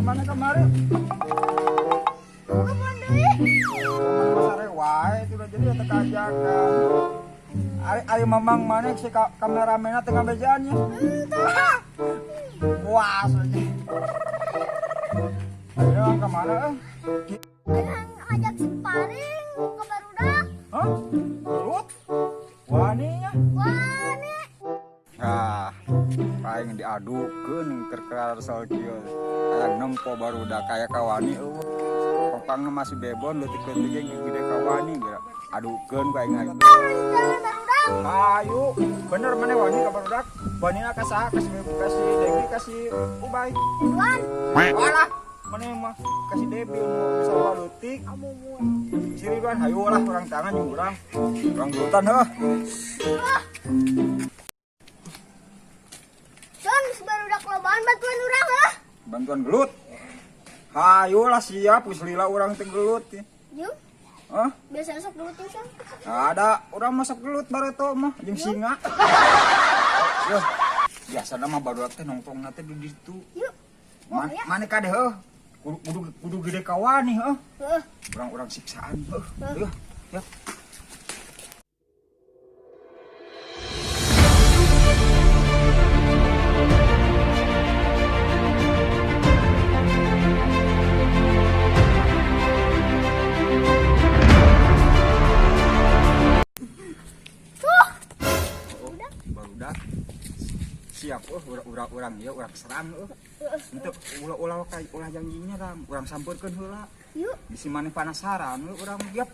Mana kemarin? Jadi ya tekajakan. Ari mamang mana si kameramennya tengah bejaannya. Wah, saja. Ayo kemana? Ajak sparring ke barudak. Hah? Belut? Waninya? Wani. Ah, paling diadukeun kerkerar soal kieu. Aya nempo barudak kaya kawani eueuh. Popangna masih bebon leutik-leutik gede kawani geura. Adukeun ku aing. Ayo, bener mana wani ka barudak? Wanina ka saha? Kasih Debi kasih Ubay. Wan. Walah, mana mah kasih Debi nu sarua leutik. Si Ridwan hayu lah urang tangan jeung urang. Urang gelutan heuh. Don barudak lobaan bantuan urang heuh. Bantuan gelut. Hayu lah siap geus lila urang teh gelut. Yuk. Hah? Biasa sok dulu tuh, Sang. Ada orang masak gelut bareto mah jeung singa. Yeuh. Biasana mah barudak teh nongkrongna teh di ditu. Yuk. Mane kade heuh. Kudu gede kawani heuh. Heeh. Urang-urang siksaan heuh. Yeuh. Yuk. Barudak siap urang ieu urang serang henteu ulah janjinya ram urang sampeurkeun heula Yuk. bisi maneh penasaran urang giap.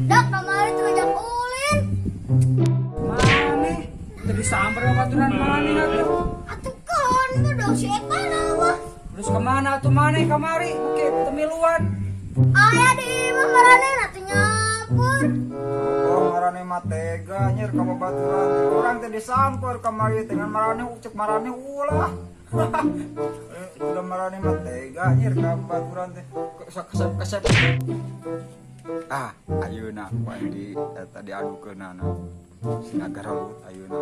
Dak kamari tuh ajak ulin. Maneh teu disamper ka baturan maneh atuh. Atuh kan udah si Eka mah. Terus kemana tuh maneh kamari bukit temiluan. Aya di mamarane atuh nyampur. Oh marane mah tega nyer ka babaturan urang teh disamper kamari dengan marane cek marane ulah. Udah marane mah tega nyer ka babaturan teh kesep-kesep. Ah, ayeuna wandi tadi adukeunana. Sinagara luhut ayeuna.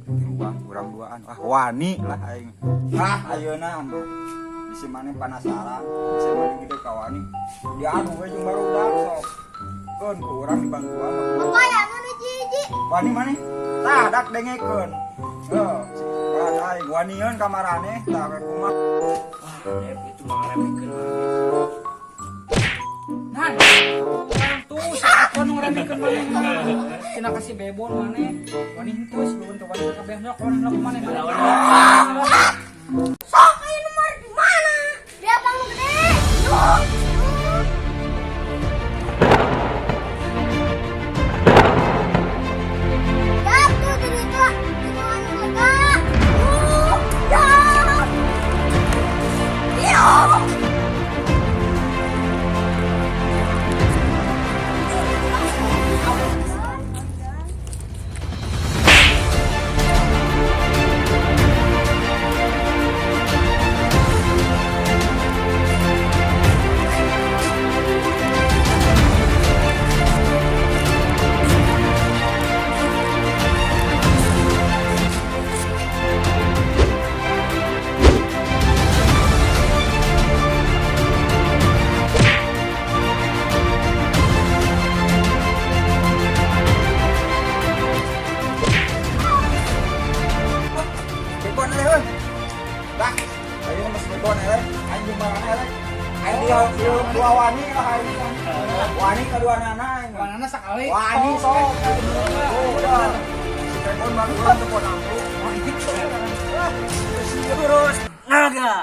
Tiluan urang duaan. Ah, wani lah aing. Ah, ayeuna mah. Bisi maneh penasaran, bisi maneh gede kawani. Diadu we jeung barudak sok. Keun ku urang dibantuan. Apa ya nu jiji? Wani maneh? Tah dak dengekeun. Heuh, bahan aing wanieun ka marane tah kumaha. Itu mah ngaremikeun maneh. Nan, urang tuh sakon ngaremikeun maneh. Tina kasih bebon maneh. Wani henteu sebelum teu wani kabeh sok urang laku maneh. Sok ieu nomor di mana? Dia panggung gede. Yuk. Jatuh jadi itu. Itu anu lega. Yuk. Yuk. Bebon ele heuh. Dah, ayeuna mah bebon ele. Aing jeung marane ele. Aing dia dua wani lah aing. Wani kaduanana aing. Wanana sakali. Wani sok. Udah. Si bebon mah urang teu pon ampu. Terus naga.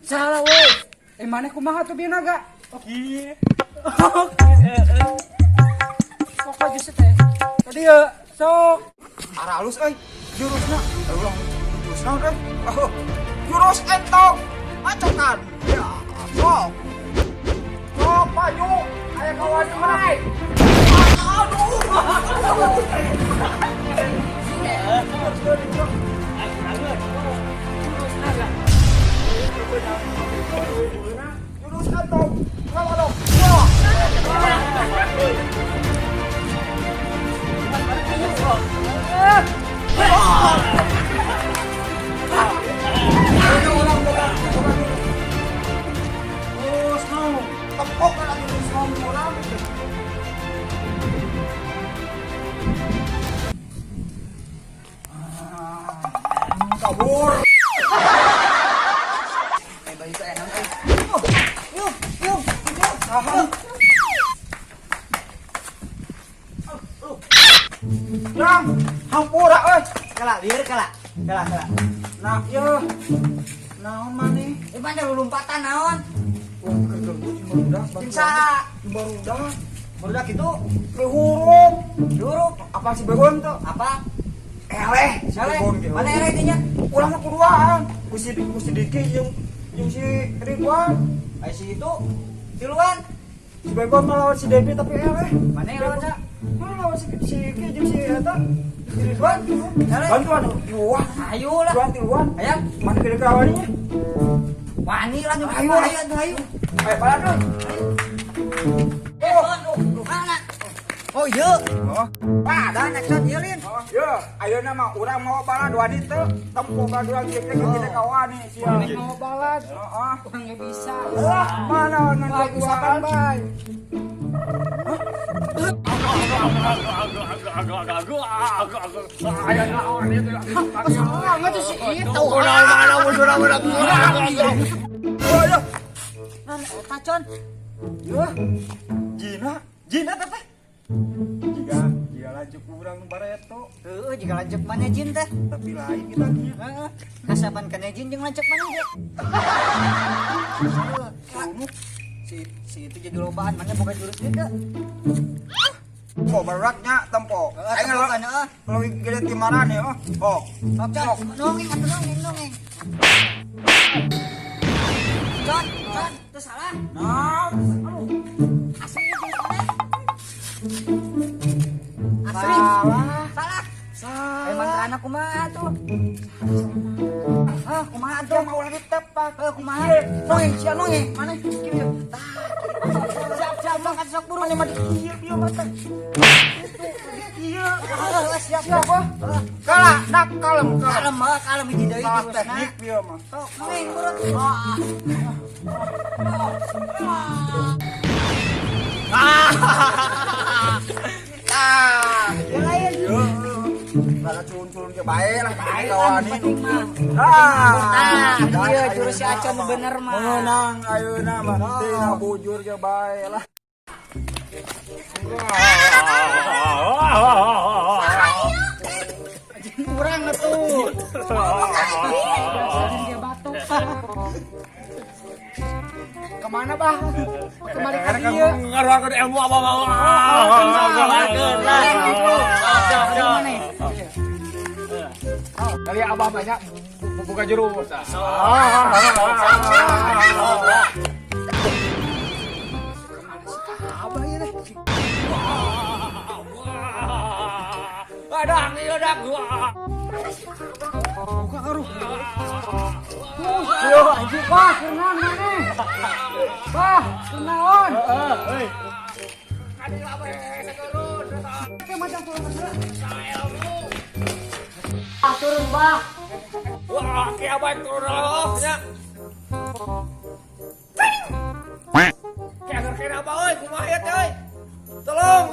Salah woi. Maneh kumaha tuh bieu naga? Kieu. Pokoknya teh Tadi ya, sok. Arah halus jurusna. Ulang jurus naon jurus entong. Macokan. Ya, sok. Sok maju. Aya kawan hai. Jurus entong. Lawan dong. Terus mau tepok lagi terus mau orang. Kabur. Bayi saya nang. Yuk. Saham. Yang hampura Kala, lieur kala. Kala. Nah, yo. Naon maneh? Mana lu lompatan naon? Wah, kerja barudak. Bisa. Barudak. Barudak itu Huruf. huruf Apa sih begon tuh? apa? Eleh. Sale. Begon ge. Mana era itunya? Ulang keduaan. Ku si Diki jeung si Ridwan. Ai si itu tiluan. Si begon melawan si Devi tapi eleh. Mana yang lawan sa? Mana lawan si Diki jeung si eta? Si Ridwan. Eleh. Bantuan tiluan. Ayo lah. Tiluan. Hayang. Mana kira kawaninya? Wani lah nyuruh. Ayo. Ayo. Ayo palan. Mana? Oh iya. Oh. Ada neksan ieu Oh, ya, ayeuna mah urang mau bala dua itu tempo ka dua kieu kita kawan nih sia. Nek mau balad. Heeh. Orang nggak bisa. Lah, mana nang Lagu sapan bay. Nggak tuh si itu. Oh ya. Tacon. Ya. Jina teh. Jika lanjut urang bareto, Heeh, jika lanjut mana jin teh. tapi lain kita nya. Heeh. Kasapan kana jin jeung lanjut mana ge. Si itu jadi lobaan mana bukan jurus itu. Kok beratnya tempo. Aing Ayo lo kan heeh. kalau gede ti marane oh. Oh. Sok con, nongeng atuh nongeng. Con, itu salah. Nah, Asli itu salah. Asli. salah. Salah. Salah. Emang anak kumaha tuh? Ah, kumaha Dia tuh? mau lagi tepak. Kumaha? Nongeng, sia nongeng. Mana? Kieu. Siap, mangkat sok buru nih mah. Iya mata. Iya. Siap. Kalah, nak kalem. Kalem hiji deui Salah jurusna. teknik dia mah. Sok, nongeng buru. Yang lain. Kalau culun-culun ke bae lah Bae kawan kan, ini. penting mah. Iya ayeuna jurus si Acon bener mah. Mengenang ayeuna mah teh bujur ke bae lah. Kurang atuh. Biasain dia batuk. Kemana bah? Kembali ke dia. Ngaruhakeun ilmu apa mau? Kali abah banyak buka jurus. Abah ya teh. Adang, ieu dak. Buka karuh. Yo anjing bah, kenaon mana? Bah, kenaon? Kayak macam turun turun. Turun bah. Wah, ki abah turun nya. Ki agar kena apa euy, kumaha ya teh euy? Tolong.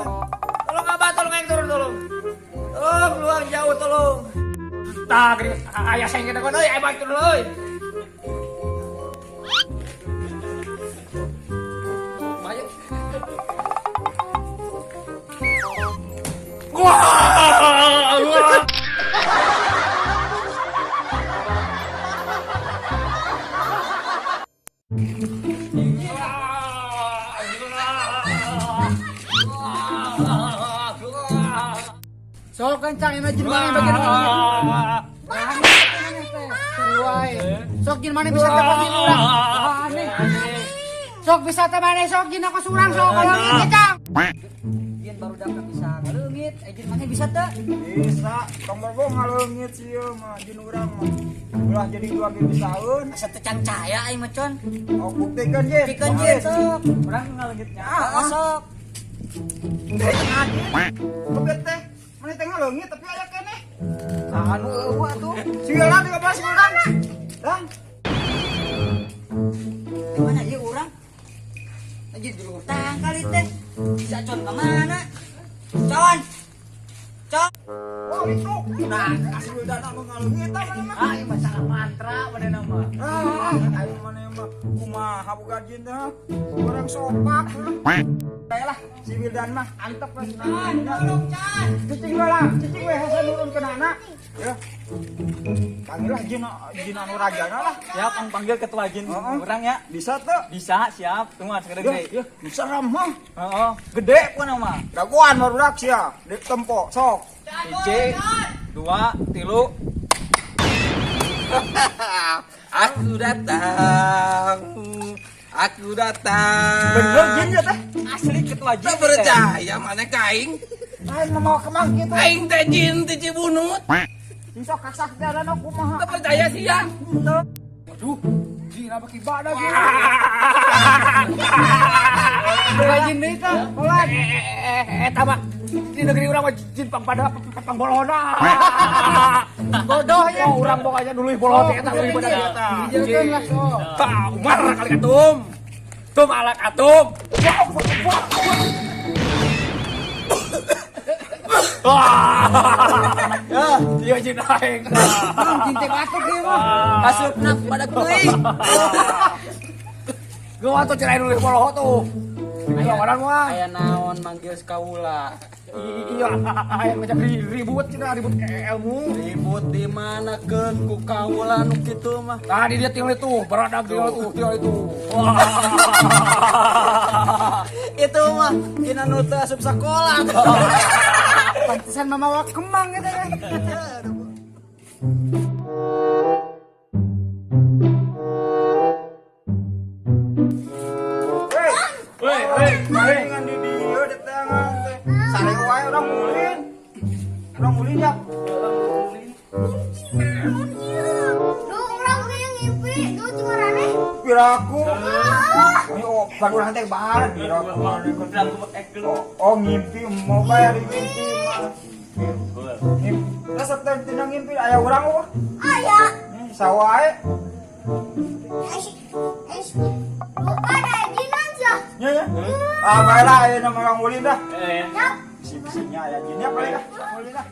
Tolong abah, tolong aing turun tolong. Tolong luang jauh tolong. Tah, gini aya saya kita kon euy, abah turun euy. Bayu. Wah! So kencang imagine mana bagian mana? Seruai. Sok jin mana bisa dapetin orang? Aneh. Sok bisa teh mana sok jin aku surang sok kalau kencang. Jin baru dapat bisa ngaleungit, jin mana bisa teh? Bisa, tong bobo ngaleungit sih mah jin urang mah. Ulah jadi 2 ge bisaeun. Asa teh can cahaya aing mah con. Oh buktikan Jin. Buktikan jin sok. Urang ngaleungitnya. Sok. Kebet teh. Mana teh ngaleungit tapi aya keneh. Anu eueuh atuh. Sieulan 13 bulan. Dan Di mana ieu urang? Lagi di luar tang kali teh. Bisa con ke mana? Con. Con. oh itu. Nah, kasih wildan anu ngaleungit mana mah. Ah, ieu mah cara mantra pada nama. Ayo mana mah kumaha boga jin teh. Urang sopak. Baiklah, si Wildan mah antep we. Tolong Can. Cicing we lah, cicing we hese nurun ke anak. Ya. Panggillah jin anu rajana lah. Siap, ang panggil ketua jin orang ya. Bisa tuh. Bisa, siap. Tunggu, segede Ya, gede. ya, serem mah. Oh, gede pun nama. Daguan barudak sia, di tempo sok. Hiji, 2, 3. Aku datang. Aku datang. Bener jin ya teh. Asli ketua jin. Tak percaya mana kaing? Lain mau kemang gitu. Kaing teh jin teh Cibunut. Bisa kasak jalan aku kumaha. Tak percaya sih ya. Aduh, jin apa kibada jin. Jin deui teh, polan. Eta mah di negeri urang mah jin pada pangbolona. Bodoh ya. Oh, urang pokoknya dulu bolot eta uri pada eta. Dijeulkeun lah sok. Tah, umar kali atum. Tum alak atum. Ya, iya jin aing. Jin teh batuk ieu mah. Hasupna pada teuing. Gua tuh cerain dulu bolot tuh. Ayo orang mah. Aya naon manggil kaula. Iya, ayo macam ribut cina ribut ilmu. Ribut di mana keun ku kaula nu kitu mah. Tadi dia tinggal itu, beradak tinggal itu. Itu mah kina nu teu asup sakola. Pantesan mamawa kembang eta teh. Dengan di dieu di tangan teh. Sare wae urang mulin. Urang mulin ya. Duh, urang teh ngimpi. Duh, cimarane. Piraku. Ini obat urang teh bahan piraku. Oh ngimpi mau bayar di ngimpi mah. Resep teh tina ngimpi aya urang wah. Aya. Sawae. Lupa dah jinan sia. Nya ya. Ah baiklah aya nama urang mulin dah. Yap. Bisi-bisinya aya jinnya paling dah. Mulin dah.